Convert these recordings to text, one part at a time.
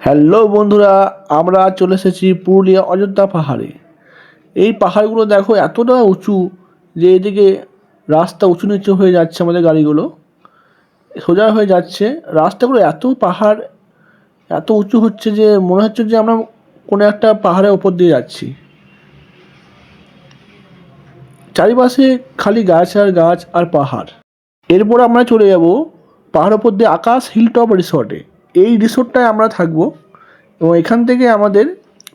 Hello বন্ধুরা, আমরা চলে এসেছি পুরুলিয়া অযোধ্যা পাহাড়ে। এই পাহাড়গুলো দেখো এতটা উঁচু যে এদিকে রাস্তা উঁচু নিচু হয়ে যাচ্ছে, আমাদের গাড়িগুলো সোজা হয়ে যাচ্ছে। রাস্তাগুলো এত পাহাড় এত উঁচু হচ্ছে যে মনে হচ্ছে যে আমরা কোনো একটা পাহাড়ের ওপর দিয়ে যাচ্ছি। চারিপাশে খালি গাছ আর গাছ আর পাহাড়। এরপর আমরা চলে যাব পাহাড়ের ওপর দিয়ে আকাশ হিলটপ রিসর্টে। এই রিসর্টটায় আমরা থাকবো এবং এখান থেকে আমাদের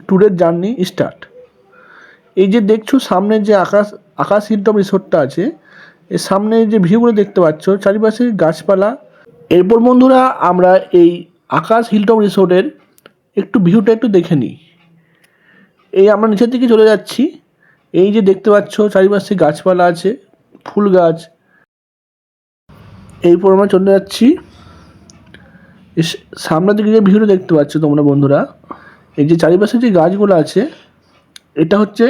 ট্যুরের জার্নি স্টার্ট। এই যে দেখছো সামনে যে আকাশ হিলটপ রিসোর্টটা আছে, এর সামনে যে ভিউগুলো দেখতে পাচ্ছ, চারিপাশে গাছপালা। এরপর বন্ধুরা আমরা এই আকাশ হিলটপ রিসোর্টের একটু ভিউটা একটু দেখে নিই। এই আমরা নিচের দিকে চলে যাচ্ছি। এই যে দেখতে পাচ্ছ চারিপাশে গাছপালা আছে, ফুল গাছ। এরপর আমরা চলে যাচ্ছি সামনের দিকে যে ভিউটা দেখতে পাচ্ছ তোমরা বন্ধুরা, এই যে চারিপাশে যে গাছগুলো আছে, এটা হচ্ছে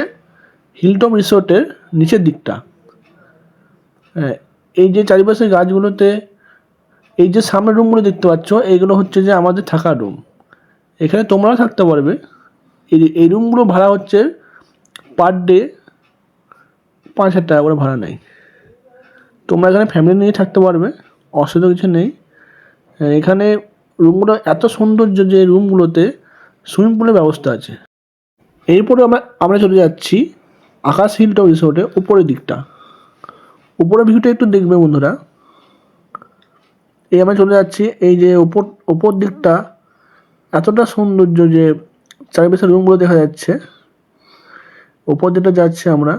হিলটপ রিসোর্টের নিচের দিকটা। হ্যাঁ, এই যে চারিপাশের গাছগুলোতে এই যে সামনের রুমগুলো দেখতে পাচ্ছ, এইগুলো হচ্ছে যে আমাদের থাকার রুম। এখানে তোমরাও থাকতে পারবে। এই রুমগুলো ভাড়া হচ্ছে পার ডে 5,000 টাকা করে ভাড়া নেয়। তোমরা এখানে ফ্যামিলি নিয়ে থাকতে পারবে, অসুবিধা কিছু নেই। এখানে রুমগুলো এত সৌন্দর্য যে রুমগুলোতে সুইমিং পুলের ব্যবস্থা আছে। এরপরে আমরা চলে যাচ্ছি আকাশ হিলটপ রিসোর্টের উপরের দিকটা। উপরের ভিউটা একটু দেখবে বন্ধুরা। এই আমরা চলে যাচ্ছি, এই যে উপর দিকটা এতটা সৌন্দর্য যে চারিপাশে রুমগুলো দেখা যাচ্ছে। উপর দিকটা যাচ্ছি আমরা।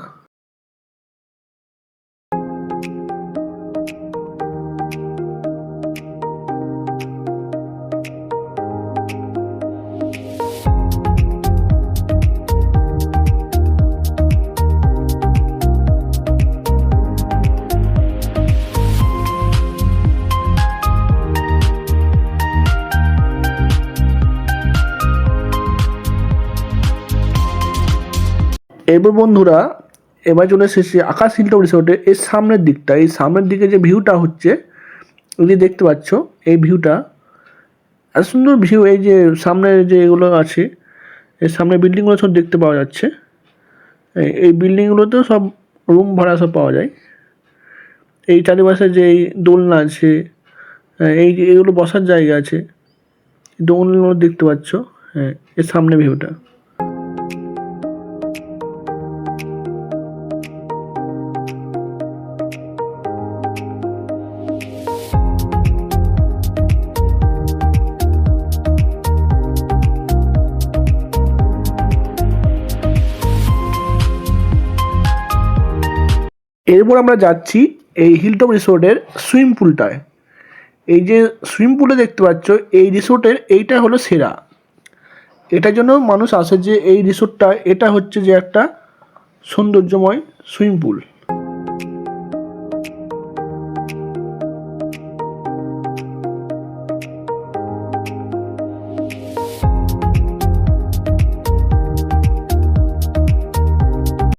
এরপর বন্ধুরা এবার চলে এসেছি আকাশ হিলটপ রিসোর্টে। এই সামনের দিকটা, এই সামনের দিকে যে ভিউটা হচ্ছে, এই যে দেখতে পাচ্ছ এই ভিউটা এত সুন্দর ভিউ। এই যে সামনে যে এগুলো আছে, এর সামনে বিল্ডিংগুলো সব দেখতে পাওয়া যাচ্ছে। এই বিল্ডিংগুলোতেও সব রুম ভাড়া সব পাওয়া যায়। এই চারিপাশে যে এই দোলনা আছে, এগুলো বসার জায়গা আছে, দোলনাগুলো দেখতে পাচ্ছ। হ্যাঁ, এর সামনে ভিউটা। এরপর আমরা যাচ্ছি এই হিলটপ রিসোর্টের সুইমিং পুলটায়। এই যে সুইমিং পুলে দেখতে পাচ্ছ, এই রিসোর্টের এইটা হলো সেরা। এটার জন্য মানুষ আসে যে এই রিসোর্টটা, এটা হচ্ছে যে একটা সৌন্দর্যময় সুইমিং পুল।